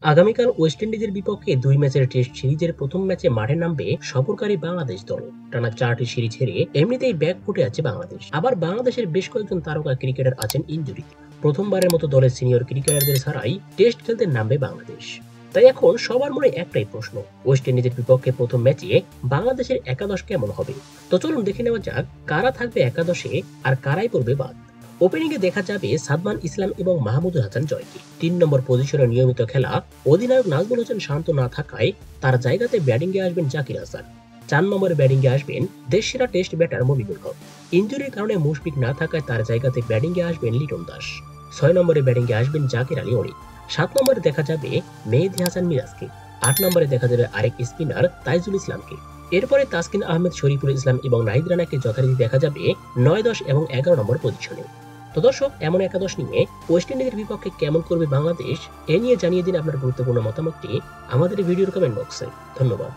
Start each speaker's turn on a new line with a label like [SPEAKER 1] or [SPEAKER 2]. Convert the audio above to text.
[SPEAKER 1] আগামীকাল ওয়েস্ট ইন্ডিজের বিপক্ষে ২ ম্যাচের টেস্ট সিরিজের প্রথম ম্যাচে মাঠে নামবে সফরকারী বাংলাদেশ দল। টানা ৪টি সিরিজ হেরে এমনিতেই ব্যাকফুটে আছে বাংলাদেশ। আবার বাংলাদেশের বেশ কয়েকজন তারকা ক্রিকেটার আছেন ইনজুরিতে। প্রথমবারের মতো দলের সিনিয়র ক্রিকেটারদের ছাড়াই টেস্ট খেলতে নামবে বাংলাদেশ। তাই এখন সবার মনে একটাই প্রশ্ন, ওয়েস্ট ইন্ডিজের বিপক্ষে প্রথম ম্যাচে বাংলাদেশের একাদশ কেমন হবে। তো চলুন দেখে নেওয়া যাক কারা থাকবে একাদশে আর কারাই পড়বে বাদ। ওপেনিং এ দেখা যাবে সাদমান ইসলাম এবং মাহমুদুল হাসান জয়কে। ৩ নম্বর পজিশনে নিয়মিত খেলা অধিনায়ক নাজমুল হোসেন শান্ত না থাকায় তার জায়গাতে ব্যাটিং এ আসবেন জাকির হাসান। ৪ নম্বরে ব্যাটিং এ আসবেন দেশসেরা টেস্ট ব্যাটার মনিরুল হক। ইনজুরির কারণে মুশফিক না থাকায় তার জায়গাতে ব্যাটিং এ আসবেন লিটন দাস। ৬ নম্বরে ব্যাটিং এ আসবেন জাকির আলী অনিক। ৭ নম্বরে দেখা যাবে মেহেদী হাসান মিরাজকে। ৮ নম্বরে দেখা যাবে আরেক স্পিনার তাইজুল ইসলামকে। এরপরে তাসকিন আহমেদ, শরীফুল ইসলাম এবং নাহিদ রানাকে যথারীতি দেখা যাবে ৯, ১০ এবং ১১ নম্বর পজিশনে। তো দর্শক, এমন একাদশ নিয়ে ওয়েস্ট ইন্ডিজের বিপক্ষে কেমন করবে বাংলাদেশ, এ নিয়ে জানিয়ে দিন আপনার গুরুত্বপূর্ণ মতামতটি আমাদের ভিডিওর কমেন্ট বক্সে। ধন্যবাদ।